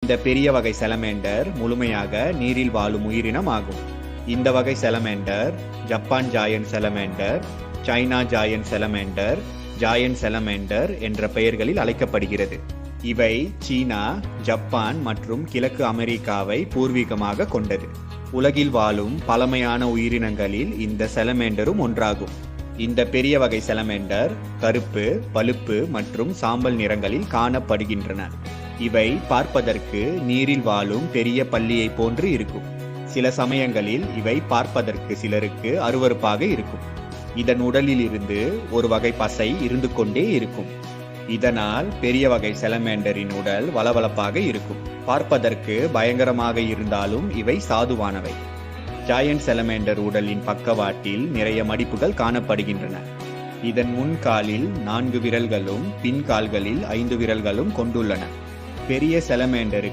இந்த பெரிய வகை செலமேண்டர் முழுமையாக நீரில் வாழும் உயிரினம் ஆகும். இந்த வகை செலமேண்டர் ஜப்பான் ஜாயன்ட் செலமேண்டர், சைனா ஜாயன்ட் செலமேண்டர், ஜாயன்ட் செலமேண்டர் என்ற பெயர்களில் அழைக்கப்படுகிறது. இவை சீனா, ஜப்பான் மற்றும் கிழக்கு அமெரிக்காவை பூர்வீகமாக கொண்டது. உலகில் வாழும் பழமையான உயிரினங்களில் இந்த செலமேண்டரும் ஒன்றாகும். இந்த பெரிய வகை செலமேண்டர் கருப்பு, பழுப்பு மற்றும் சாம்பல் நிறங்களில் காணப்படுகின்றன. இவை பார்ப்பதற்கு நீரில் வாழும் பெரிய பல்லியை போன்று இருக்கும். சில சமயங்களில் இவை பார்ப்பதற்கு சிலருக்கு அருவருப்பாக இருக்கும். இதன் உடலில் இருந்து ஒரு வகை பசை இருந்து கொண்டே இருக்கும். இதனால் பெரிய வகை செலமேண்டரின் உடல் வளவளப்பாக இருக்கும். பார்ப்பதற்கு பயங்கரமாக இருந்தாலும் இவை சாதுவானவை. ஜாயன்ட் செலமேண்டர் உடலின் பக்கவாட்டில் நிறைய மடிப்புகள் காணப்படுகின்றன. இதன் முன்காலில் 4 விரல்களும் பின்கால்களில் 5 விரல்களும் கொண்டுள்ளன. பெரிய செலமேண்டருக்கு